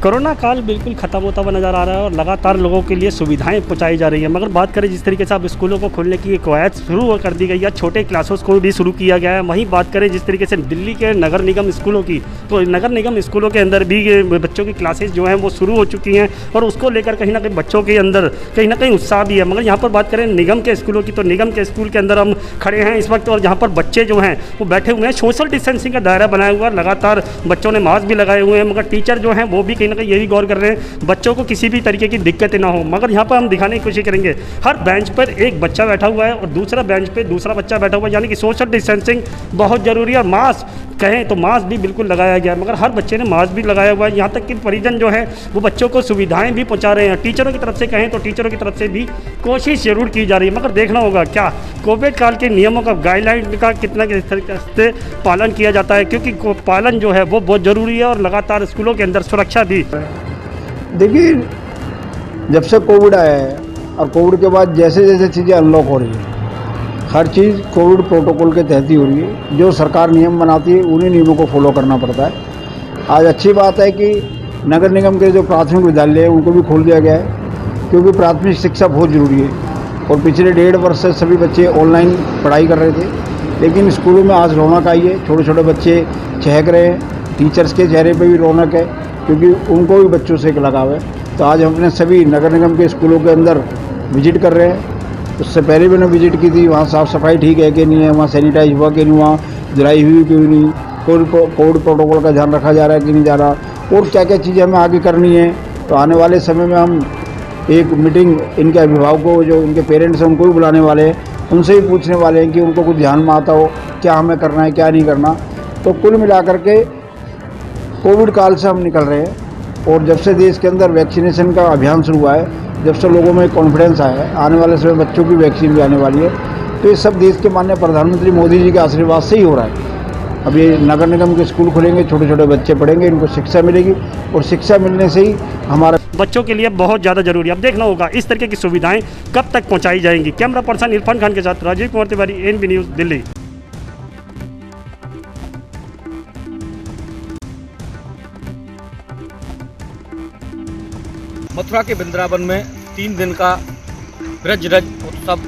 Corona काल बिल्कुल ख़त्म होता हुआ नज़र आ रहा है और लगातार लोगों के लिए सुविधाएं पहुंचाई जा रही हैं। मगर बात करें जिस तरीके से अब स्कूलों को खोलने की कवायद शुरू कर दी गई है, छोटे क्लासेस को भी शुरू किया गया है। वहीं बात करें जिस तरीके से दिल्ली के नगर निगम स्कूलों की, तो नगर निगम स्कूलों के अंदर भी ये बच्चों की क्लासेज जो हैं वो शुरू हो चुकी हैं और उसको लेकर कहीं ना कहीं बच्चों के अंदर कहीं ना कहीं उत्साह भी है। मगर यहाँ पर बात करें निगम के स्कूलों की, तो निगम के स्कूल के अंदर हम खड़े हैं इस वक्त और यहाँ पर बच्चे जो हैं वो बैठे हुए हैं, सोशल डिस्टेंसिंग का दायरा बनाया हुआ है। लगातार बच्चों ने मास्क भी लगाए हुए हैं, मगर टीचर जो हैं वो भी कहीं ना कहीं यही गौर कर रहे हैं बच्चों को किसी भी तरीके की दिक्कतें ना हो। मगर यहाँ पर हम दिखाने की कोशिश करेंगे, हर बेंच पर एक बच्चा बैठा हुआ है और दूसरा बेंच पे दूसरा बच्चा बैठा हुआ है, यानी कि सोशल डिस्टेंसिंग बहुत ज़रूरी है। और मास्क कहें तो मास्क भी बिल्कुल लगाया गया है, मगर हर बच्चे ने मास्क भी लगाया हुआ है। यहाँ तक कि परिजन जो है वो बच्चों को सुविधाएं भी पहुँचा रहे हैं। टीचरों की तरफ से कहें तो टीचरों की तरफ से भी कोशिश जरूर की जा रही है, मगर देखना होगा क्या कोविड काल के नियमों का, गाइडलाइन का कितना किस तरीके से पालन किया जाता है, क्योंकि पालन जो है वो बहुत ज़रूरी है और लगातार स्कूलों के अंदर सुरक्षा भी। देखिए, जब से कोविड आया है और कोविड के बाद जैसे जैसे चीज़ें अनलॉक हो रही है, हर चीज़ कोविड प्रोटोकॉल के तहत ही हो रही है। जो सरकार नियम बनाती है उन्हीं नियमों को फॉलो करना पड़ता है। आज अच्छी बात है कि नगर निगम के जो प्राथमिक विद्यालय है उनको भी खोल दिया गया है, क्योंकि प्राथमिक शिक्षा बहुत ज़रूरी है। और पिछले 1.5 वर्ष से सभी बच्चे ऑनलाइन पढ़ाई कर रहे थे, लेकिन स्कूलों में आज रौनक आई है। छोटे छोटे बच्चे चहक रहे हैं, टीचर्स के चेहरे पर भी रौनक है, क्योंकि उनको भी बच्चों से एक लगाव है। तो आज हम अपने सभी नगर निगम के स्कूलों के अंदर विजिट कर रहे हैं। उससे पहले मैंने विजिट की थी, वहाँ साफ़ सफाई ठीक है कि नहीं है, वहाँ सैनिटाइज हुआ कि नहीं, वहाँ धुलाई हुई क्यों नहीं, कोविड प्रोटोकॉल का ध्यान रखा जा रहा है कि नहीं जा रहा, और क्या क्या चीज़ें हमें आगे करनी है। तो आने वाले समय में हम एक मीटिंग इनके अभिभावकों, जो इनके पेरेंट्स हैं, उनको भी बुलाने वाले हैं, उनसे भी पूछने वाले हैं कि उनको कुछ ध्यान में आता हो क्या हमें करना है क्या नहीं करना। तो कुल मिलाकर के कोविड काल से हम निकल रहे हैं। और जब से देश के अंदर वैक्सीनेशन का अभियान शुरू हुआ है, जब से लोगों में कॉन्फिडेंस आया है, आने वाले समय बच्चों की वैक्सीन भी आने वाली है, तो ये सब देश के माननीय प्रधानमंत्री मोदी जी के आशीर्वाद से ही हो रहा है। अब ये नगर निगम के स्कूल खुलेंगे, छोटे छोटे बच्चे पढ़ेंगे, इनको शिक्षा मिलेगी और शिक्षा मिलने से ही हमारा बच्चों के लिए बहुत ज़्यादा जरूरी है। अब देखना होगा इस तरीके की सुविधाएं कब तक पहुंचाई जाएंगी। कैमरा पर्सन इरफान खान के साथ राजीव कुमार तिवारी, एनबी न्यूज़, दिल्ली। मथुरा के वृंदावन में 3 दिन का ब्रज रज उत्सव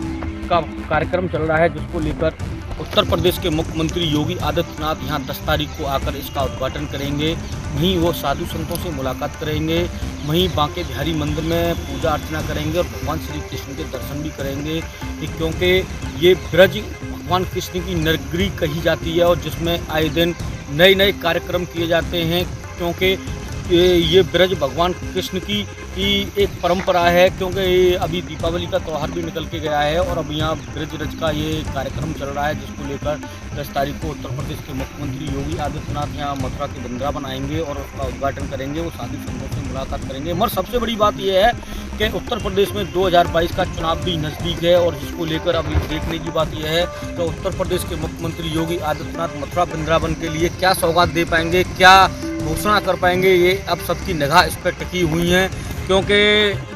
का कार्यक्रम चल रहा है, जिसको लेकर उत्तर प्रदेश के मुख्यमंत्री योगी आदित्यनाथ यहाँ 10 तारीख को आकर इसका उद्घाटन करेंगे। वहीं वो साधु संतों से मुलाकात करेंगे, वहीं बांके बिहारी मंदिर में पूजा अर्चना करेंगे और भगवान श्री कृष्ण के दर्शन भी करेंगे, क्योंकि ये ब्रज भगवान कृष्ण की नगरी कही जाती है और जिसमें आए दिन नए नए कार्यक्रम किए जाते हैं, क्योंकि ये ब्रज भगवान कृष्ण की एक परंपरा है। क्योंकि अभी दीपावली का त्यौहार भी निकल के गया है और अब यहाँ ब्रज रज का ये कार्यक्रम चल रहा है, जिसको लेकर 10 तारीख को उत्तर प्रदेश के मुख्यमंत्री योगी आदित्यनाथ यहाँ मथुरा के वृंदावन आएंगे और उसका उद्घाटन करेंगे, वो साधु संतों से मुलाकात करेंगे। मगर सबसे बड़ी बात यह है कि उत्तर प्रदेश में 2022 का चुनाव भी नज़दीक है और जिसको लेकर अभी देखने की बात यह है कि उत्तर प्रदेश के मुख्यमंत्री योगी आदित्यनाथ मथुरा वृंदावन के लिए क्या सौगात दे पाएंगे, क्या घोषणा कर पाएंगे, ये अब सबकी निगाह इस पर टिकी हुई हैं, क्योंकि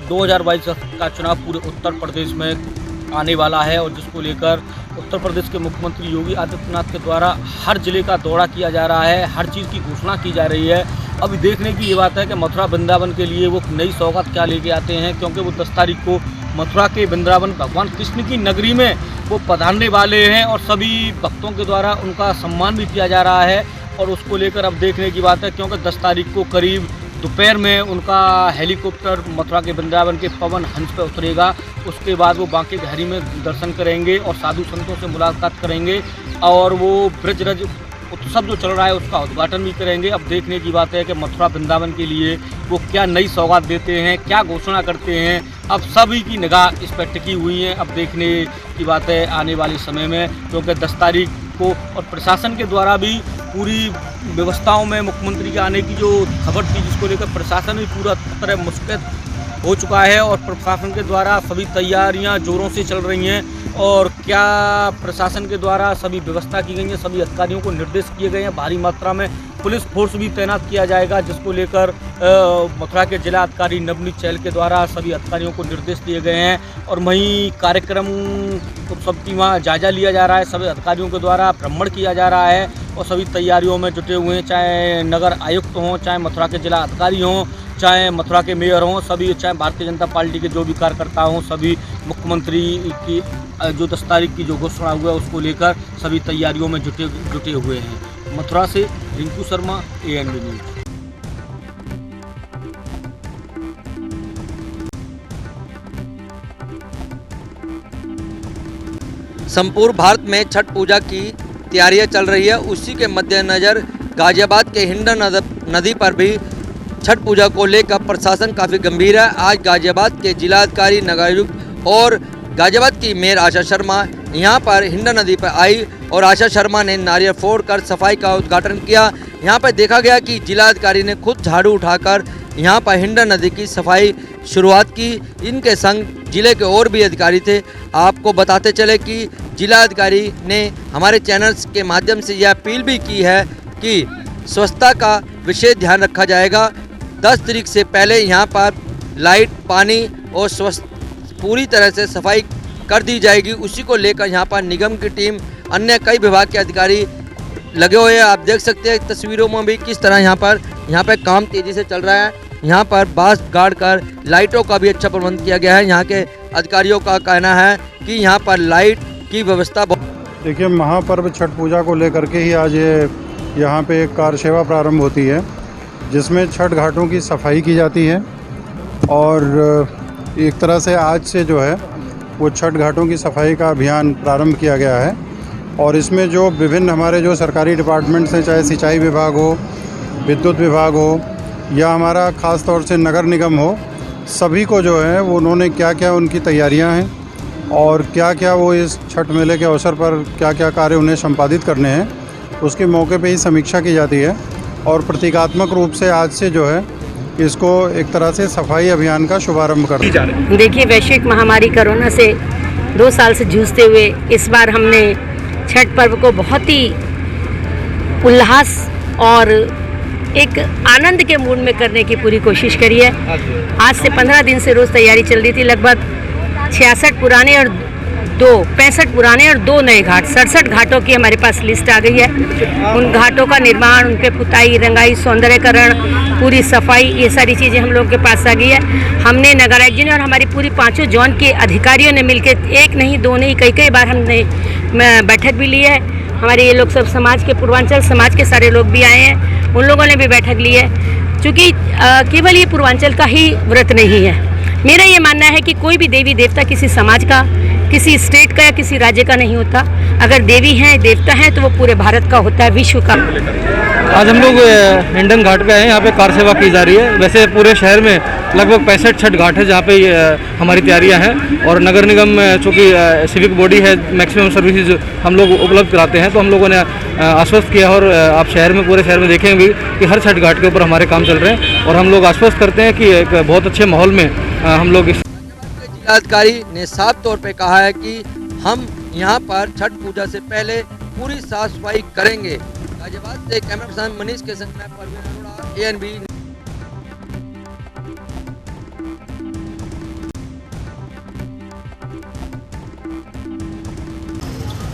2022 का चुनाव पूरे उत्तर प्रदेश में आने वाला है और जिसको लेकर उत्तर प्रदेश के मुख्यमंत्री योगी आदित्यनाथ के द्वारा हर जिले का दौरा किया जा रहा है, हर चीज़ की घोषणा की जा रही है। अभी देखने की ये बात है कि मथुरा वृंदावन के लिए वो नई सौगात क्या लेके आते हैं, क्योंकि वो 10 तारीख को मथुरा के वृंदावन भगवान कृष्ण की नगरी में वो पधारने वाले हैं और सभी भक्तों के द्वारा उनका सम्मान भी किया जा रहा है। और उसको लेकर अब देखने की बात है, क्योंकि 10 तारीख को करीब दोपहर में उनका हेलीकॉप्टर मथुरा के वृंदावन के पवन हंस पर उतरेगा। उसके बाद वो बांके बिहारी में दर्शन करेंगे और साधु संतों से मुलाकात करेंगे और वो ब्रज रज उत्सव जो चल रहा है उसका उद्घाटन भी करेंगे। अब देखने की बात है कि मथुरा वृंदावन के लिए वो क्या नई सौगात देते हैं, क्या घोषणा करते हैं, अब सभी की निगाह इस पर टिकी हुई है। अब देखने की बात है आने वाले समय में, क्योंकि 10 तारीख को और प्रशासन के द्वारा भी पूरी व्यवस्थाओं में मुख्यमंत्री के आने की जो खबर थी, जिसको लेकर प्रशासन भी पूरा तरह मुस्तैद हो चुका है और प्रशासन के द्वारा सभी तैयारियां जोरों से चल रही हैं। और क्या प्रशासन के द्वारा सभी व्यवस्था की गई है, सभी अधिकारियों को निर्देश किए गए हैं, भारी मात्रा में पुलिस फोर्स भी तैनात किया जाएगा, जिसको लेकर मथुरा के जिला अधिकारी नवनीत चहल के द्वारा सभी अधिकारियों को निर्देश दिए गए हैं। और वहीं कार्यक्रम उत्सव की वहाँ जायजा लिया जा रहा है, सभी अधिकारियों के द्वारा भ्रमण किया जा रहा है और सभी तैयारियों में जुटे हुए हैं, चाहे नगर आयुक्त हों, चाहे मथुरा के जिला अधिकारी हों, चाहे मथुरा के मेयर हों, सभी, चाहे भारतीय जनता पार्टी के जो भी कार्यकर्ता हों, सभी मुख्यमंत्री की जो 10 तारीख की जो घोषणा हुआ है उसको लेकर सभी तैयारियों में जुटे हुए हैं। मथुरा से रिंकू शर्मा, ANB न्यूज़। संपूर्ण भारत में छठ पूजा की तैयारियां चल रही है। उसी के मद्देनज़र गाजियाबाद के हिंडन नदी पर भी छठ पूजा को लेकर प्रशासन काफ़ी गंभीर है। आज गाजियाबाद के जिलाधिकारी, नगरायुक्त और गाजियाबाद की मेयर आशा शर्मा यहां पर हिंडन नदी पर आई और आशा शर्मा ने नारियल फोड़कर सफाई का उद्घाटन किया। यहां पर देखा गया कि जिलाधिकारी ने खुद झाड़ू उठाकर यहां पर हिंडन नदी की सफाई शुरुआत की। इनके संग जिले के और भी अधिकारी थे। आपको बताते चले कि जिलाधिकारी ने हमारे चैनल्स के माध्यम से यह अपील भी की है कि स्वच्छता का विशेष ध्यान रखा जाएगा। 10 तारीख से पहले यहाँ पर लाइट, पानी और स्वच्छ पूरी तरह से सफाई कर दी जाएगी। उसी को लेकर यहाँ पर निगम की टीम, अन्य कई विभाग के अधिकारी लगे हुए हैं। आप देख सकते हैं तस्वीरों में भी किस तरह यहाँ पर काम तेज़ी से चल रहा है। यहाँ पर बांस गाड़ कर लाइटों का भी अच्छा प्रबंध किया गया है। यहाँ के अधिकारियों का कहना है कि यहाँ पर लाइट की व्यवस्था देखिए, महापर्व छठ पूजा को लेकर के ही आज यहाँ पे एक कार सेवा प्रारंभ होती है, जिसमें छठ घाटों की सफाई की जाती है। और एक तरह से आज से जो है वो छठ घाटों की सफाई का अभियान प्रारंभ किया गया है। और इसमें जो विभिन्न हमारे जो सरकारी डिपार्टमेंट्स हैं, चाहे सिंचाई विभाग हो, विद्युत विभाग हो या हमारा ख़ास तौर से नगर निगम हो, सभी को जो है वो उन्होंने क्या क्या उनकी तैयारियां हैं और क्या क्या वो इस छठ मेले के अवसर पर क्या क्या कार्य उन्हें संपादित करने हैं, उसके मौके पे ही समीक्षा की जाती है। और प्रतीकात्मक रूप से आज से जो है इसको एक तरह से सफाई अभियान का शुभारंभ कर दिया। देखिए, वैश्विक महामारी कोरोना से 2 साल से जूझते हुए इस बार हमने छठ पर्व को बहुत ही उल्लास और एक आनंद के मूड में करने की पूरी कोशिश करी है। आज से 15 दिन से रोज़ तैयारी चल रही थी। लगभग 65 पुराने और 65 पुराने और 2 नए घाट, 67 घाटों की हमारे पास लिस्ट आ गई है। उन घाटों का निर्माण, उन पे पुताई, रंगाई, सौंदर्यकरण, पूरी सफाई, ये सारी चीज़ें हम लोगों के पास आ गई है। हमने नगरायुक्त जी ने और हमारी पूरी 5 जोन के अधिकारियों ने मिलकर, एक नहीं, 2 नहीं, कई बार हमने बैठक भी ली है। हमारे ये लोग सब समाज के, पूर्वांचल समाज के सारे लोग भी आए हैं, उन लोगों ने भी बैठक ली है। क्योंकि केवल ये पूर्वांचल का ही व्रत नहीं है। मेरा ये मानना है कि कोई भी देवी देवता किसी समाज का, किसी स्टेट का या किसी राज्य का नहीं होता। अगर देवी हैं, देवता हैं, तो वो पूरे भारत का होता है, विश्व का। आज हम लोग हिंडन घाट पे आए हैं। यहाँ पे कार सेवा की जा रही है। वैसे पूरे शहर में लगभग 65 छठ घाट है जहाँ पे हमारी तैयारियाँ हैं। और नगर निगम चूँकि सिविक बॉडी है, मैक्सिमम सर्विसेज हम लोग उपलब्ध कराते हैं, तो हम लोगों ने आश्वस्त किया। और आप शहर में, पूरे शहर में देखेंगे कि हर छठ घाट के ऊपर हमारे काम चल रहे हैं। और हम लोग आश्वस्त करते हैं कि एक बहुत अच्छे माहौल में हम लोग। जिलाधिकारी ने साफ तौर पे कहा है कि हम यहाँ पर छठ पूजा से पहले पूरी साफ सफाई करेंगे। गाजियाबाद से कैमरा पर्सन मनीष के संग में परवीन अरोड़ा, ANB।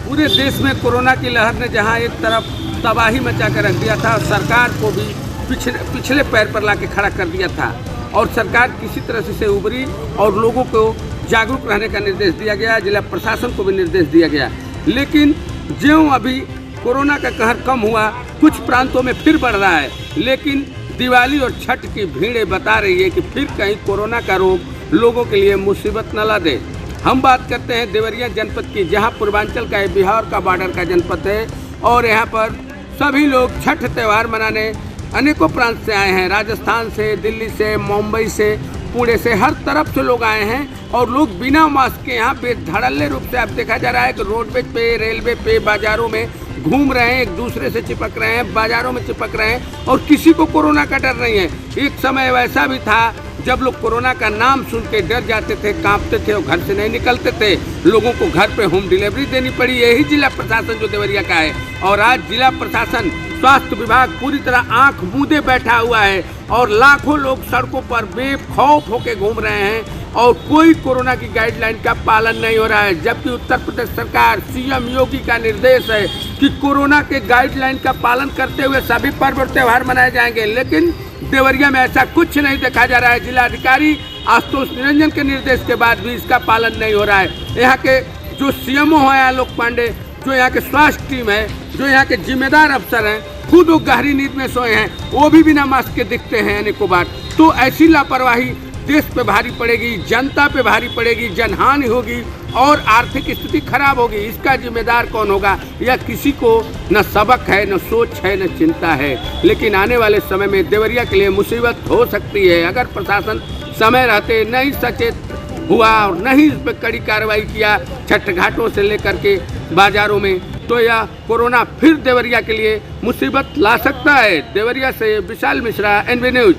पूरे देश में कोरोना की लहर ने जहां एक तरफ तबाही मचा कर रख दिया था, सरकार को भी पिछले पैर पर लाके खड़ा कर दिया था। और सरकार किसी तरह से उभरी और लोगों को जागरूक रहने का निर्देश दिया गया। जिला प्रशासन को भी निर्देश दिया गया। लेकिन ज्यों अभी कोरोना का कहर कम हुआ, कुछ प्रांतों में फिर बढ़ रहा है। लेकिन दिवाली और छठ की भीड़ें बता रही है कि फिर कहीं कोरोना का रोग लोगों के लिए मुसीबत न ला दे। हम बात करते हैं देवरिया जनपद की, जहां पूर्वांचल का, बिहार का बॉर्डर का जनपद है। और यहाँ पर सभी लोग छठ त्यौहार मनाने अनेकों प्रांत से आए हैं। राजस्थान से, दिल्ली से, मुंबई से, पुणे से, हर तरफ से लोग आए हैं। और लोग बिना मास्क के यहाँ पे धड़ल्ले रूप से अब देखा जा रहा है कि रोडवेज पे, रेलवे पे, बाजारों में घूम रहे हैं, एक दूसरे से चिपक रहे हैं, बाजारों में चिपक रहे हैं। और किसी को कोरोना का डर नहीं है। एक समय वैसा भी था जब लोग कोरोना का नाम सुन के डर जाते थे, कांपते थे और घर से नहीं निकलते थे। लोगों को घर पे होम डिलीवरी देनी पड़ी। यही जिला प्रशासन जो देवरिया का है। और आज जिला प्रशासन, स्वास्थ्य विभाग पूरी तरह आंख मूंदे बैठा हुआ है। और लाखों लोग सड़कों पर बेखौफ होकर घूम रहे हैं। और कोई कोरोना की गाइडलाइन का पालन नहीं हो रहा है। जबकि उत्तर प्रदेश सरकार सीएम योगी का निर्देश है कि कोरोना के गाइडलाइन का पालन करते हुए सभी पर्व और त्यौहार मनाए जाएंगे, लेकिन देवरिया में ऐसा कुछ नहीं देखा जा रहा है। जिलाधिकारी आशुतोष निरंजन के निर्देश के बाद भी इसका पालन नहीं हो रहा है। यहाँ के जो सीएमओ हैं आलोक पांडे, जो यहाँ के स्वास्थ्य टीम है, जो यहाँ के जिम्मेदार अफसर हैं, खुद वो गहरी नींद में सोए हैं, वो भी बिना मास्क के दिखते हैं अनेकों बार। तो ऐसी लापरवाही देश पे भारी पड़ेगी, जनता पे भारी पड़ेगी, जनहानि होगी और आर्थिक स्थिति खराब होगी। इसका जिम्मेदार कौन होगा? या किसी को न सबक है, न सोच है, न चिंता है। लेकिन आने वाले समय में देवरिया के लिए मुसीबत हो सकती है अगर प्रशासन समय रहते नहीं सचेत हुआ और नहीं इस पर कड़ी कार्रवाई किया छठ घाटों से लेकर के बाजारों में, तो यह कोरोना फिर देवरिया के लिए मुसीबत ला सकता है। देवरिया से विशाल मिश्रा, एनबी न्यूज।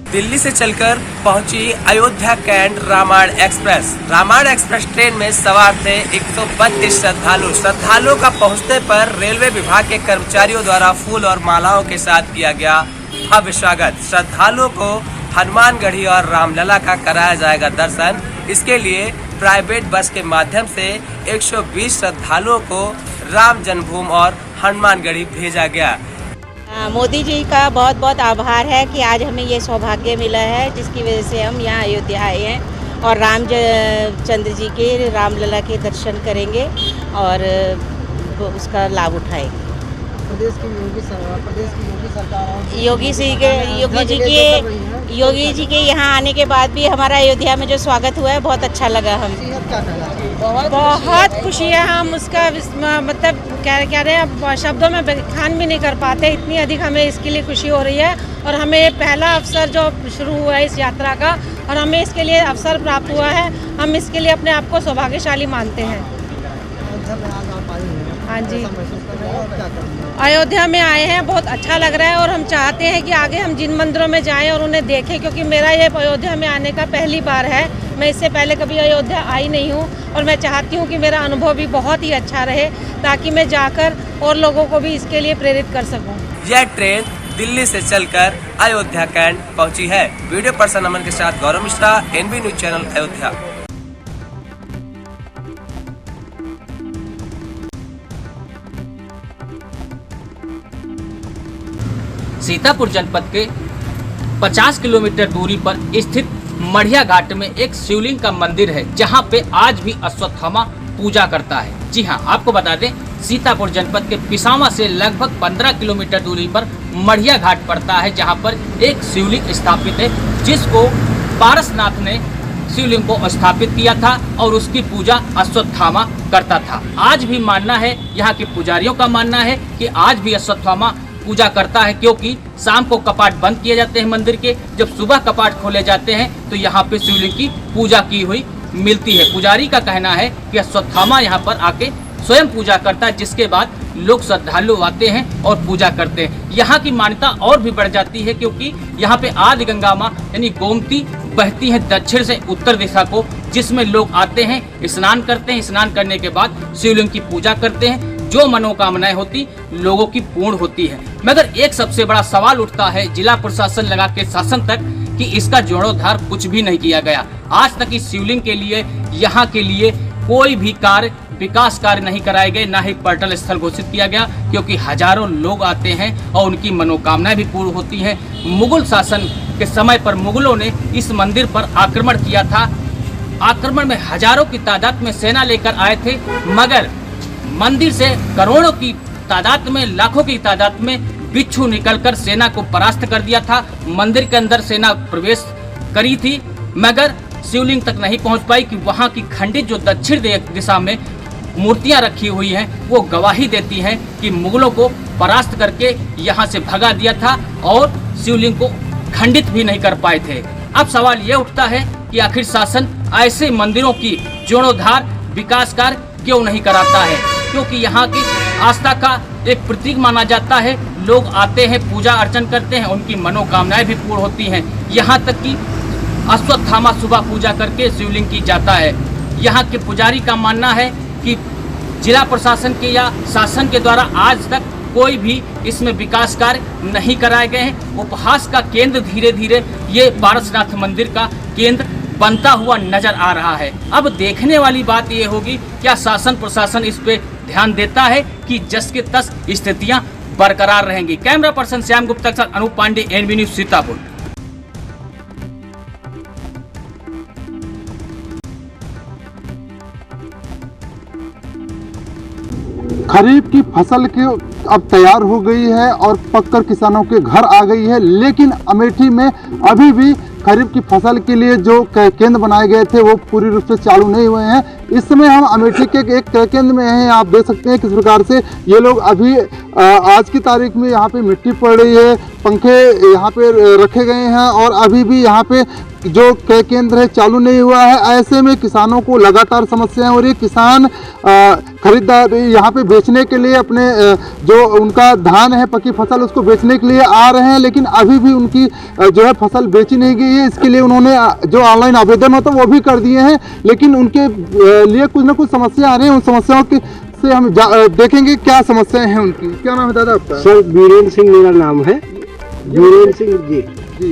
दिल्ली से चलकर पहुंची Ayodhya cantt Ramayan express. Ramayan express train में सवार थे 132 श्रद्धालुओं का पहुंचने पर रेलवे विभाग के कर्मचारियों द्वारा फूल और मालाओं के साथ किया गया भव्य स्वागत। श्रद्धालुओं को हनुमानगढ़ी और रामलला का कराया जाएगा दर्शन। इसके लिए प्राइवेट बस के माध्यम से 120 श्रद्धालुओं को राम जन्मभूमि और हनुमानगढ़ी भेजा गया। मोदी जी का बहुत बहुत आभार है कि आज हमें ये सौभाग्य मिला है, जिसकी वजह से हम यहाँ अयोध्या आए हैं और रामचंद्र जी के रामलला के दर्शन करेंगे और उसका लाभ उठाएंगे। प्रदेश की योगी सरकार योगी जी के यहाँ आने के बाद भी हमारा अयोध्या में जो स्वागत हुआ है बहुत अच्छा लगा। हम बहुत खुशी है। हम उसका मतलब क्या रहे हैं, शब्दों में बयान भी नहीं कर पाते, इतनी अधिक हमें इसके लिए खुशी हो रही है। और हमें ये पहला अवसर जो शुरू हुआ है इस यात्रा का और हमें इसके लिए अवसर प्राप्त हुआ है, हम इसके लिए अपने आप को सौभाग्यशाली मानते हैं। हाँ जी, अयोध्या में आए हैं, बहुत अच्छा लग रहा है और हम चाहते हैं कि आगे हम जिन मंदिरों में जाएं और उन्हें देखें, क्योंकि मेरा ये अयोध्या में आने का पहली बार है। मैं इससे पहले कभी अयोध्या आई नहीं हूँ और मैं चाहती हूँ कि मेरा अनुभव भी बहुत ही अच्छा रहे, ताकि मैं जाकर और लोगों को भी इसके लिए प्रेरित कर सकूँ। यह ट्रेन दिल्ली से चलकर अयोध्या कैंट पहुंची है। वीडियो पर्सन अमन के साथ Gaurav Mishra, NB news channel Ayodhya. Sitapur जनपद के 50 किलोमीटर दूरी पर स्थित मढ़िया घाट में एक शिवलिंग का मंदिर है, जहां पे आज भी अश्वत्थामा पूजा करता है। जी हां, आपको बता दें, सीतापुर जनपद के पिसावा से लगभग 15 किलोमीटर दूरी पर मढ़िया घाट पड़ता है, जहां पर एक शिवलिंग स्थापित है, जिसको पारसनाथ ने शिवलिंग को स्थापित किया था और उसकी पूजा अश्वत्थामा करता था। आज भी मानना है, यहाँ के पुजारियों का मानना है कि आज भी अश्वत्थामा पूजा करता है, क्योंकि शाम को कपाट बंद किए जाते हैं मंदिर के, जब सुबह कपाट खोले जाते हैं तो यहाँ पे शिवलिंग की पूजा की हुई मिलती है। पुजारी का कहना है कि अश्वत्थामा यहाँ पर आके स्वयं पूजा करता है, जिसके बाद लोग श्रद्धालु आते हैं और पूजा करते हैं। यहाँ की मान्यता और भी बढ़ जाती है, क्योंकि यहाँ पे आदि गंगा माँ यानी गोमती बहती है दक्षिण से उत्तर दिशा को, जिसमें लोग आते हैं, स्नान करते हैं। स्नान करने के बाद शिवलिंग की पूजा करते हैं, जो मनोकामनाएं होती लोगों की पूर्ण होती है। मगर एक सबसे बड़ा सवाल उठता है जिला प्रशासन लगा के शासन तक कि इसका जीर्णोद्धार कुछ भी नहीं किया गया। आज तक इस शिवलिंग के लिए, यहाँ के लिए कोई भी कार्य, विकास कार्य नहीं कराए गए, ना ही पर्यटन स्थल घोषित किया गया, क्योंकि हजारों लोग आते हैं और उनकी मनोकामनाएं भी पूर्ण होती हैं। मुगल शासन के समय पर मुगलों ने इस मंदिर पर आक्रमण किया था। आक्रमण में हजारों की तादाद में सेना लेकर आए थे, मगर मंदिर से करोड़ों की तादाद में, लाखों की तादाद में बिच्छू निकलकर सेना को परास्त कर दिया था। मंदिर के अंदर सेना प्रवेश करी थी, मगर शिवलिंग तक नहीं पहुंच पाई कि वहां की खंडित जो दक्षिण दिशा में मूर्तियां रखी हुई हैं, वो गवाही देती हैं कि मुगलों को परास्त करके यहां से भगा दिया था और शिवलिंग को खंडित भी नहीं कर पाए थे। अब सवाल ये उठता है कि आखिर शासन ऐसे मंदिरों की जीर्णोद्धार, विकास कार्य क्यों नहीं कराता है, क्योंकि यहाँ की आस्था का एक प्रतीक माना जाता है। लोग आते हैं, पूजा अर्चन करते हैं, उनकी मनोकामनाएं भी पूर्ण होती हैं। यहाँ तक कि अश्वत्थामा सुबह पूजा करके शिवलिंग की जाता है। यहाँ के पुजारी का मानना है कि जिला प्रशासन के या शासन के द्वारा आज तक कोई भी इसमें विकास कार्य नहीं कराए गए हैं। उपहास का केंद्र धीरे धीरे ये पारसनाथ मंदिर का केंद्र बनता हुआ नजर आ रहा है। अब देखने वाली बात ये होगी, क्या शासन प्रशासन इस पे ध्यान देता है कि जस के तस स्थितियां बरकरार रहेंगी। कैमरा पर्सन श्याम गुप्ता के साथ अनूप पांडे, एनबी न्यूज सीतापुर। खरीफ की फसल की अब तैयार हो गई है और पककर किसानों के घर आ गई है, लेकिन अमेठी में अभी भी खरीफ की फसल के लिए जो केंद्र बनाए गए थे वो पूरी रूप से चालू नहीं हुए हैं। इस समय हम अमेठी के एक केंद्र में हैं। आप देख सकते हैं किस प्रकार से ये लोग अभी आज की तारीख में यहाँ पे मिट्टी पड़ रही है, पंखे यहाँ पे रखे गए हैं और अभी भी यहाँ पे जो केंद्र है चालू नहीं हुआ है। ऐसे में किसानों को लगातार समस्याएं हो रही है। किसान खरीदार यहाँ पे बेचने के लिए अपने जो उनका धान है, पकी फसल, उसको बेचने के लिए आ रहे हैं, लेकिन अभी भी उनकी जो है फसल बेची नहीं गई है। इसके लिए उन्होंने जो ऑनलाइन आवेदन होता है वो भी कर दिए हैं, लेकिन उनके लिए कुछ ना कुछ समस्या आ रही है। उन समस्याओं की से हम देखेंगे क्या समस्याएं हैं उनकी। क्या नाम है दादा आपका? सर बीरेंद्र सिंह मेरा नाम है। बीरेंद्र सिंह जी। जी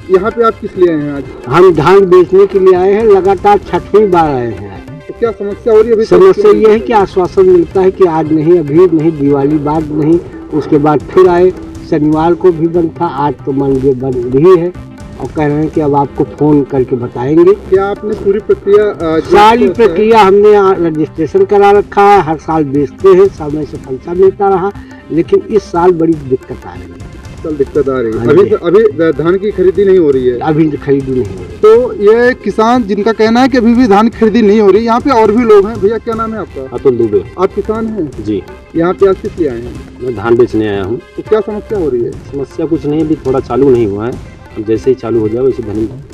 यहाँ पे आप किस लिए आए हैं आज? हम धान बेचने के लिए आए हैं, लगातार 6वीं बार आए हैं। तो क्या समस्या हो रही है अभी? समस्या ये है कि आश्वासन मिलता है कि आज नहीं, अभी नहीं, दिवाली बाद नहीं, उसके बाद फिर आए। शनिवार को भी बंद था, आज तो मंदिर बंद ही है और कह रहे हैं कि अब आपको फोन करके बताएंगे। क्या आपने पूरी प्रक्रिया? सारी प्रक्रिया हमने रजिस्ट्रेशन करा रखा है, हर साल बेचते हैं, समय से पैसा मिलता रहा, लेकिन इस साल बड़ी दिक्कत आ रही है। कल दिक्कत आ रही है। अभी धान की खरीदी नहीं हो रही है? अभी खरीदी नहीं हो रही। तो ये किसान जिनका कहना है कि अभी भी धान की खरीदी नहीं हो रही, यहाँ पे और भी लोग हैं। भैया क्या नाम है आपका? अतुल दुबे। आप किसान हैं? जी। यहाँ पे आज किस लिए आए हैं? मैं धान बेचने आया हूँ। तो क्या समस्या हो रही है? समस्या कुछ नहीं, अभी थोड़ा चालू नहीं हुआ है, जैसे ही चालू हो जाए वैसे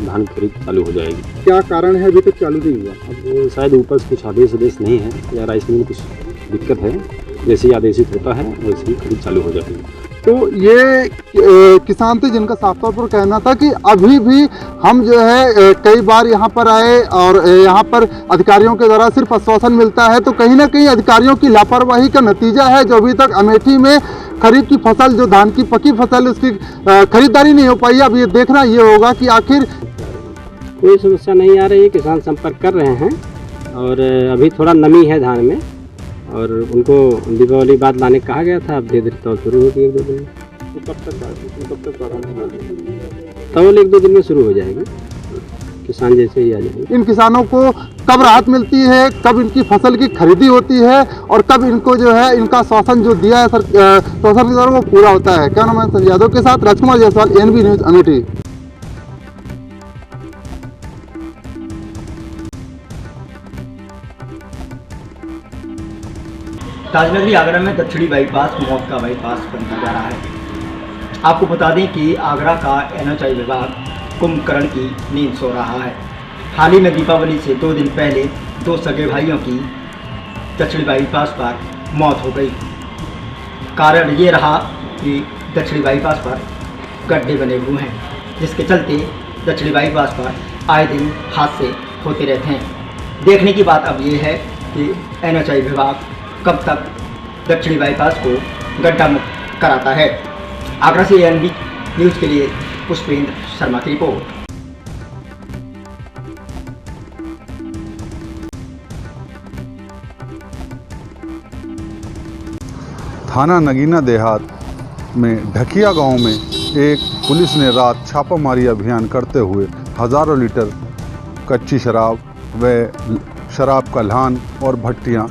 धान खरीद चालू हो जाएगी। क्या कारण है अभी तक चालू नहीं हुआ? अब शायद ऊपर से कुछ आदेश नहीं है या राइस मिल में कुछ दिक्कत है, जैसे ही आदेशित होता है वैसे ही खरीद चालू हो जाएगी। तो ये किसान थे जिनका साफ तौर पर कहना था कि अभी भी हम जो है कई बार यहाँ पर आए और यहाँ पर अधिकारियों के द्वारा सिर्फ आश्वासन मिलता है, तो कहीं ना कहीं अधिकारियों की लापरवाही का नतीजा है जो अभी तक अमेठी में खरीफ की फसल, जो धान की पकी फसल, उसकी खरीदारी नहीं हो पाई। अब ये देखना ये होगा कि आखिर कोई समस्या नहीं आ रही है। किसान संपर्क कर रहे हैं और अभी थोड़ा नमी है धान में और उनको दीपावली बाद लाने कहा गया था, अब धीरे तो शुरू होगी 1-2 दिन में। तो कब तक तब 1-2 दिन में शुरू हो जाएगी, किसान जैसे ही आ जाएंगे। इन किसानों को कब राहत मिलती है, कब इनकी फसल की खरीदी होती है और कब इनको जो है इनका शासन जो दिया है शासन के द्वारा वो पूरा होता है? क्या नाम है? संजय यादव के साथ राजकुमार जायसवाल, एनबी न्यूज अमेठी। ताजनगरी आगरा में दक्षिणी बाईपास मौत का बाईपास बनता जा रहा है। आपको बता दें कि आगरा का NHAI विभाग कुंभकर्ण की नींद सो रहा है। हाल ही में दीपावली से 2 दिन पहले 2 सगे भाइयों की दक्षिणी बाईपास पर मौत हो गई। कारण ये रहा कि दक्षिणी बाईपास पर गड्ढे बने हुए हैं, जिसके चलते दक्षिणी बाईपास पर आए दिन हादसे होते रहते हैं। देखने की बात अब ये है कि NHAI विभाग कब तक दक्षिणी बाईपास को गड्ढा मुक्त कराता है। आगरा से एनबी न्यूज़ के लिए पुष्पेंद्र शर्मा की रिपोर्ट। थाना नगीना देहात में ढकिया गांव में एक पुलिस ने रात छापामारी अभियान करते हुए हज़ारों लीटर कच्ची शराब व शराब का लहान और भट्टियां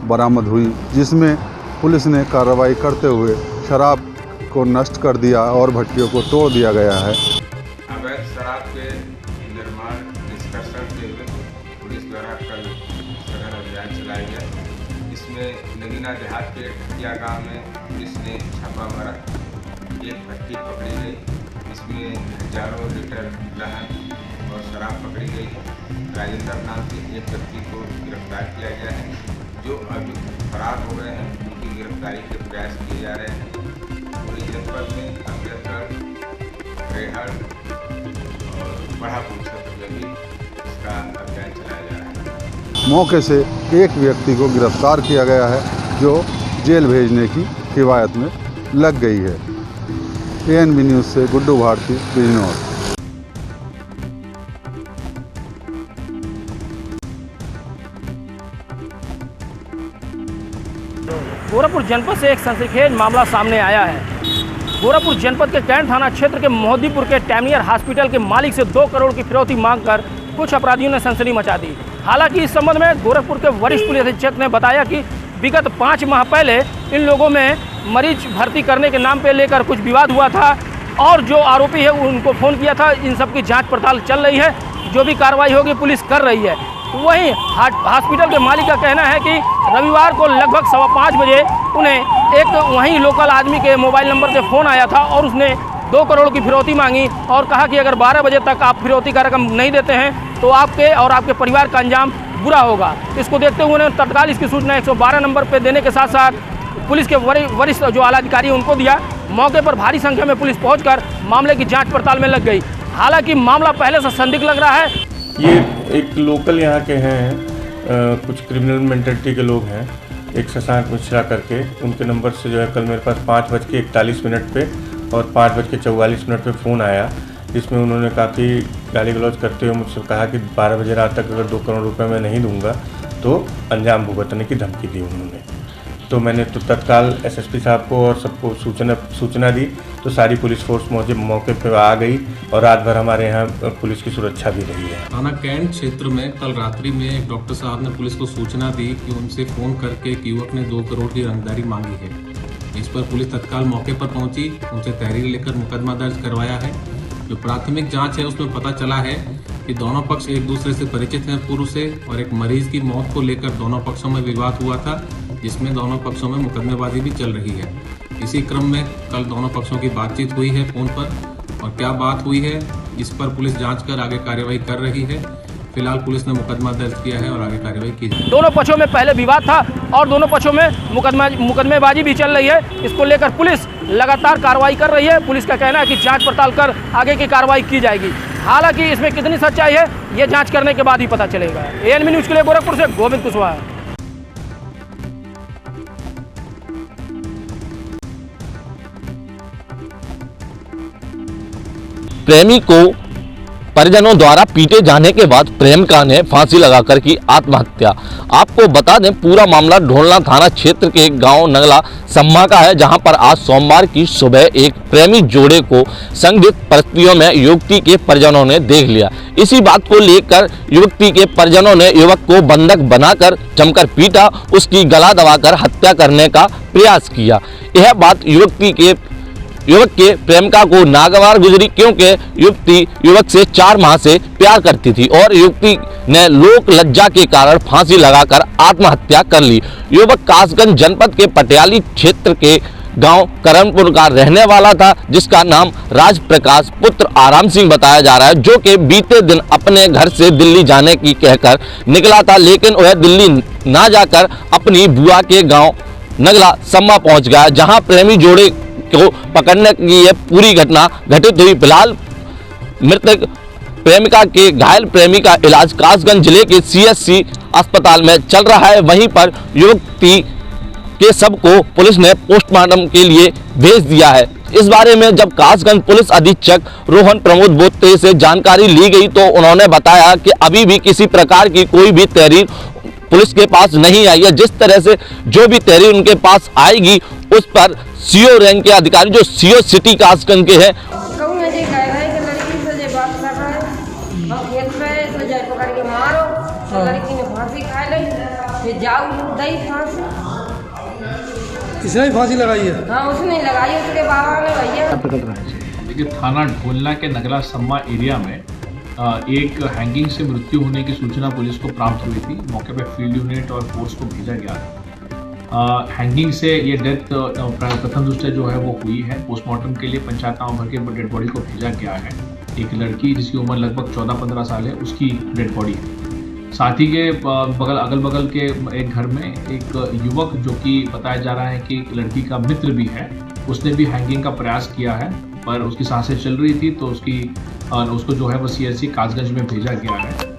बरामद हुई, जिसमें पुलिस ने कार्रवाई करते हुए शराब को नष्ट कर दिया और भट्टियों को तोड़ दिया गया है। अवैध शराब के निर्माण निष्कर्षण के विरुद्ध पुलिस द्वारा कल सघन अभियान चलाया गया। इसमें नगीना देहात के ढकिया गांव में पुलिस ने छापा मारा। एक भट्टी पकड़ी गई, इसमें हजारों लीटर लहन और शराब पकड़ी गई है। राजेंद्र नाम के एक व्यक्ति को गिरफ्तार किया गया है, जो अभी फरार हो गए हैं। उनकी गिरफ्तारी के प्रयास किए जा रहे हैं। पूरे जनपद में अम्बेडकर, रेहड़ और बढ़ापुर क्षेत्र में भी इसका अभियान चलाया जा रहा है। मौके से एक व्यक्ति को गिरफ्तार किया गया है जो जेल भेजने की हिवायत में लग गई है। ANB न्यूज़ से गुड्डू भारती, बिजनौर। गोरखपुर जनपद से एक सनसनीखेज मामला सामने आया है। गोरखपुर जनपद के कैंट थाना क्षेत्र के मोहद्दीपुर के टैमियर हॉस्पिटल के मालिक से 2 करोड़ की फिरौती मांगकर कुछ अपराधियों ने सनसनी मचा दी। हालांकि इस संबंध में गोरखपुर के वरिष्ठ पुलिस अधीक्षक ने बताया कि विगत 5 माह पहले इन लोगों में मरीज भर्ती करने के नाम पे लेकर कुछ विवाद हुआ था और जो आरोपी है उनको फ़ोन किया था। इन सब की जाँच पड़ताल चल रही है, जो भी कार्रवाई होगी पुलिस कर रही है। वहीं हॉस्पिटल के मालिक का कहना है कि रविवार को लगभग 5:15 बजे उन्हें एक वहीं लोकल आदमी के मोबाइल नंबर से फ़ोन आया था और उसने 2 करोड़ की फिरौती मांगी और कहा कि अगर 12 बजे तक आप फिरौती का रकम नहीं देते हैं तो आपके और आपके परिवार का अंजाम बुरा होगा। इसको देखते हुए उन्होंने तत्काल इसकी सूचना 112 नंबर पर देने के साथ साथ पुलिस के वरिष्ठ जो आला अधिकारी उनको दिया। मौके पर भारी संख्या में पुलिस पहुँचकर मामले की जाँच पड़ताल में लग गई। हालाँकि मामला पहले से संदिग्ध लग रहा है। ये एक लोकल यहाँ के हैं, कुछ क्रिमिनल मेंटालिटी के लोग हैं, एक शशांक मिश्रा करके, उनके नंबर से जो है कल मेरे पास 5:41 पे और 5:44 पे फ़ोन आया, जिसमें उन्होंने काफ़ी गाली गलौज करते हुए मुझसे कहा कि 12 बजे रात तक अगर 2 करोड़ रुपए मैं नहीं दूंगा तो अंजाम भुगतने की धमकी दी उन्होंने। तो मैंने तो तत्काल SSP साहब को और सबको सूचना दी, तो सारी पुलिस फोर्स मौके पर आ गई और रात भर हमारे यहाँ पुलिस की सुरक्षा भी रही है। थाना कैंट क्षेत्र में कल रात्रि में एक डॉक्टर साहब ने पुलिस को सूचना दी कि उनसे फ़ोन करके एक युवक ने 2 करोड़ की रंगदारी मांगी है। इस पर पुलिस तत्काल मौके पर पहुंची, उनसे तहरीर लेकर मुकदमा दर्ज करवाया है। जो प्राथमिक जाँच है उसमें पता चला है कि दोनों पक्ष एक दूसरे से परिचित हैं पूर्व से और एक मरीज की मौत को लेकर दोनों पक्षों में विवाद हुआ था, जिसमें दोनों पक्षों में मुकदमेबाजी भी चल रही है। इसी क्रम में कल दोनों पक्षों की बातचीत हुई है फ़ोन पर और क्या बात हुई है इस पर पुलिस जांच कर आगे कार्रवाई कर रही है। फिलहाल पुलिस ने मुकदमा दर्ज किया है और आगे कार्रवाई की जाएगी। दोनों पक्षों में पहले विवाद था और दोनों पक्षों में मुकदमेबाजी भी चल रही है। इसको लेकर पुलिस लगातार कार्रवाई कर रही है। पुलिस का कहना है कि जांच पड़ताल कर आगे की कार्रवाई की जाएगी। हालांकि इसमें कितनी सच्चाई है ये जांच करने के बाद ही पता चलेगा। ANB न्यूज़ के लिए गोरखपुर से गोविंद कुशवाहा। प्रेमी को परिजनों द्वारा पीटे जाने के बाद प्रेमिका ने फांसी लगाकर की आत्महत्या। आपको बता दें पूरा मामला ढोलना थाना क्षेत्र के गांव नगला सम्मा का है, जहां पर आज सोमवार की सुबह एक प्रेमी जोड़े को संदिग्ध परिस्थितियों में युवती के परिजनों ने देख लिया। इसी बात को लेकर युवती के परिजनों ने युवक को बंधक बनाकर जमकर पीटा, उसकी गला दबाकर हत्या करने का प्रयास किया। यह बात युवक के प्रेमिका को नागवार गुजरी, क्योंकि युवती युवक से 4 माह से प्यार करती थी और युवती ने लोक लज्जा के कारण फांसी लगाकर आत्महत्या कर ली। युवक कासगंज जनपद के पटियाली क्षेत्र के गांव करमपुर का रहने वाला था, जिसका नाम राज प्रकाश पुत्र आराम सिंह बताया जा रहा है, जो कि बीते दिन अपने घर से दिल्ली जाने की कहकर निकला था, लेकिन वह दिल्ली ना जाकर अपनी बुआ के गाँव नगला सम्मा पहुँच गया, जहाँ प्रेमी जोड़े को पकड़ने की यह पूरी घटना घटित हुई। फिलहाल मृतक प्रेमिका के घायल प्रेमी का इलाज कासगंज जिले के CSC अस्पताल में चल रहा है। वहीं पर युवती के शव को पुलिस ने पोस्टमार्टम के लिए भेज दिया है। इस बारे में जब कासगंज पुलिस अधीक्षक रोहन प्रमोद बोत्ते से जानकारी ली गई तो उन्होंने बताया कि अभी भी किसी प्रकार की कोई भी तहरीर पुलिस के पास नहीं आई है। जिस तरह से जो भी तहरीर उनके पास आएगी उस पर CO रैंक के अधिकारी जो CO सिटी कासगंज के हैं किसने फांसी लगाई है? हाँ उसने लगाई, उसके बाबा ने भैया। देखिए थाना ढोलना के नगला सम्मा एरिया में एक हैंगिंग से मृत्यु होने की सूचना पुलिस को प्राप्त हुई थी। मौके पर फील्ड यूनिट और फोर्स को भेजा गया। हैंगिंग से ये डेथ प्रथम दृष्टया जो है वो हुई है। पोस्टमार्टम के लिए पंचायत गाँव भर के डेड बॉडी को भेजा गया है। एक लड़की जिसकी उम्र लगभग 14-15 साल है, उसकी डेड बॉडी है। साथ ही के अगल बगल के एक घर में एक युवक जो कि बताया जा रहा है कि एक लड़की का मित्र भी है, उसने भी हैंगिंग का प्रयास किया है, पर उसकी सांसें चल रही थी तो उसको जो है वो CSC कासगंज में भेजा गया है।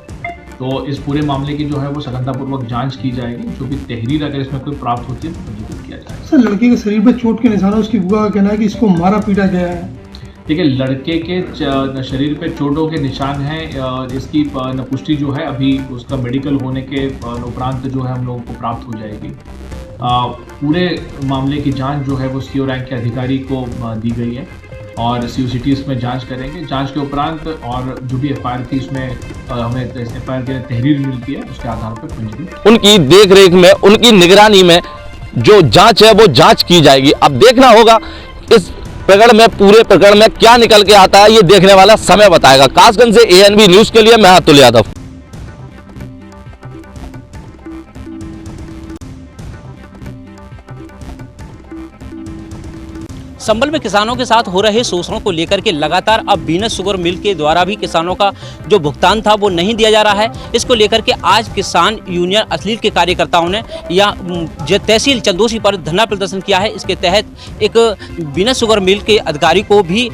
तो इस पूरे मामले की जो है वो सघनतापूर्वक जांच की जाएगी। जो भी तहरीर अगर इसमें कोई प्राप्त होती है तो पंजीकृत किया जाएगा। सर लड़के के शरीर पर चोट के निशान है, उसकी बुआ का कहना है कि इसको मारा पीटा गया है। देखिए, लड़के के शरीर पे चोटों के निशान हैं। इसकी पुष्टि जो है अभी उसका मेडिकल होने के उपरांत जो है हम लोगों को प्राप्त हो जाएगी। पूरे मामले की जांच जो है वो सीओ रैंक के अधिकारी को दी गई है और COCT इसमें जांच करेंगे। जांच के उपरांत और जो भी FIR थी उसमें हमें FIR के तहरीर मिलती है, उसके आधार पर पंजीकृत उनकी देखरेख में, उनकी निगरानी में जो जांच है वो जांच की जाएगी। अब देखना होगा इस प्रकरण में, पूरे प्रकरण में क्या निकल के आता है, ये देखने वाला समय बताएगा। कासगंज से ANB न्यूज के लिए मैं अतुल यादव। संभल में किसानों के साथ हो रहे शोषण को लेकर के लगातार अब वीनस शुगर मिल के द्वारा भी किसानों का जो भुगतान था वो नहीं दिया जा रहा है। इसको लेकर के आज किसान यूनियन अश्लील के कार्यकर्ताओं ने या तहसील चंदोसी पर धरना प्रदर्शन किया है। इसके तहत एक वीनस शुगर मिल के अधिकारी को भी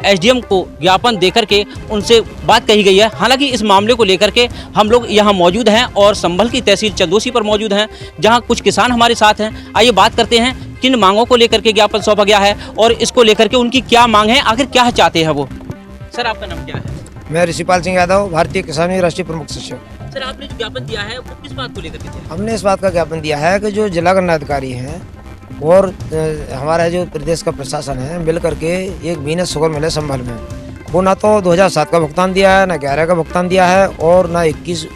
SDM को ज्ञापन देकर के उनसे बात कही गई है। हालांकि इस मामले को लेकर के हम लोग यहाँ मौजूद हैं और संभल की तहसील चंदोसी पर मौजूद हैं, जहाँ कुछ किसान हमारे साथ हैं। आइए बात करते हैं किन मांगों को लेकर के ज्ञापन सौंपा गया है और इसको लेकर के उनकी क्या मांग है, आखिर क्या चाहते हैं वो। सर, आपका नाम क्या है? मैं ऋषिपाल सिंह यादव, भारतीय किसान यूनियन राष्ट्रीय प्रमुख सचिव। सर, आपने जो ज्ञापन दिया है वो किस बात को लेकर के दिया? हमने इस बात का ज्ञापन दिया है कि जो जिला गन्ना अधिकारी हैं और हमारा जो प्रदेश का प्रशासन है मिल करके एक वीनस शुगर मिल है संभल में, वो ना तो 2007 का भुगतान दिया है, ना 11 का भुगतान दिया है और ना 21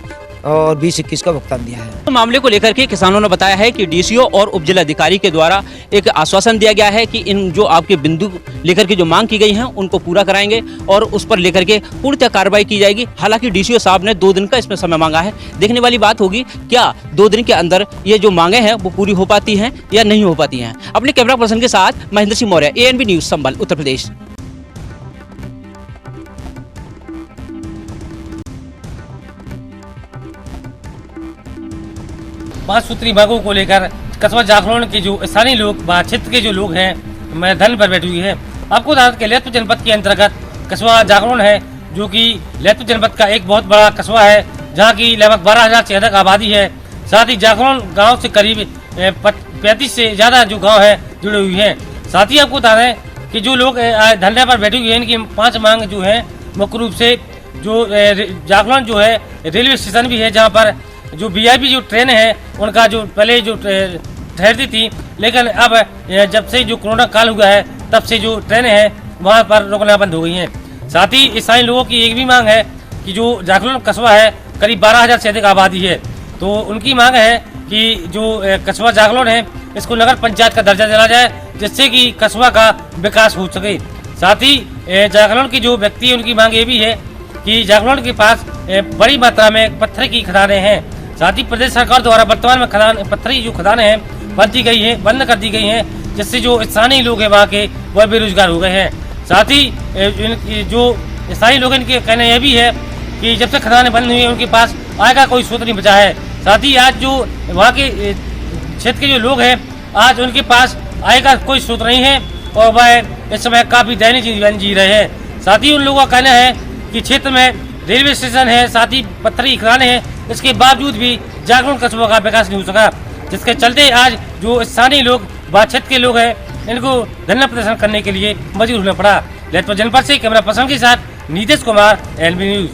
और 20-21 का भुगतान दिया है। तो मामले को लेकर के किसानों ने बताया है कि DCO और उप जिलाधिकारी के द्वारा एक आश्वासन दिया गया है कि इन जो आपके बिंदु लेकर के जो मांग की गई हैं उनको पूरा कराएंगे और उस पर लेकर के पूर्णतः कार्रवाई की जाएगी। हालांकि DCO साहब ने 2 दिन का इसमें समय मांगा है। देखने वाली बात होगी क्या 2 दिन के अंदर ये जो मांगे हैं वो पूरी हो पाती हैं या नहीं हो पाती हैं। अपने कैमरा पर्सन के साथ महेंद्र सिंह मौर्य, ANB न्यूज, संभल, उत्तर प्रदेश। 5 सूत्री मांगों को लेकर कस्बा जाखलौन के जो स्थानीय लोग व क्षेत्र के जो लोग हैं मैं धरने पर बैठी हुई है। आपको बता दें कि लैतपुर जनपद के अंतर्गत कस्बा जाखलौन है, जो कि लैतपुर जनपद का एक बहुत बड़ा कस्बा है, जहां की लगभग 12,000 से अधिक आबादी है। साथ ही जाखलौन गांव से करीब 35 से ज़्यादा जो गाँव है जुड़े हुए हैं। साथ ही आपको बता दें कि जो लोग धरने पर बैठे हुए हैं इनकी 5 मांग जो है मुख्य रूप से जो जाखलौन जो है रेलवे स्टेशन भी है, जहाँ पर जो VIP जो ट्रेन है उनका जो पहले जो ठहरती थी, लेकिन अब जब से जो कोरोना काल हुआ है तब से जो ट्रेनें हैं वहाँ पर रोकना बंद हो गई हैं। साथ ही स्थानीय लोगों की एक भी मांग है कि जो जाखलौन कस्बा है करीब 12,000 से अधिक आबादी है, तो उनकी मांग है कि जो कस्बा जाखलौन है इसको नगर पंचायत का दर्जा दिया जाए, जिससे कि कस्बा का विकास हो सके। साथ ही जाखलौन की जो व्यक्ति है उनकी मांग ये भी है कि जाखलौन के पास बड़ी मात्रा में पत्थर की खदानें हैं। साथ ही प्रदेश सरकार द्वारा वर्तमान में पत्थरी जो खदानें हैं बंद कर दी गई हैं, जिससे जो स्थानीय लोग हैं वहाँ के वह बेरोजगार हो गए हैं। साथ ही जो स्थानीय लोग इनके कहना यह भी है कि जब से खदानें बंद हुई हैं उनके पास आय का कोई स्रोत नहीं बचा है। साथ ही आज जो वहाँ के क्षेत्र के जो लोग हैं आज उनके पास आय का कोई स्रोत नहीं है और वह इस समय काफ़ी दैनिक जीवन जी रहे हैं। साथ ही उन लोगों का कहना है कि क्षेत्र में रेलवे स्टेशन है, साथ ही पत्थरी खदानें हैं, इसके बावजूद भी जाखलौन कस्बा का विकास नहीं हो सका, जिसके चलते आज जो स्थानीय लोग व क्षेत्र के लोग हैं इनको धरना प्रदर्शन करने के लिए मजबूर होना पड़ा। लैतपुर जनपद से कैमरा पर्सन के साथ नीतीश कुमार, ANB न्यूज।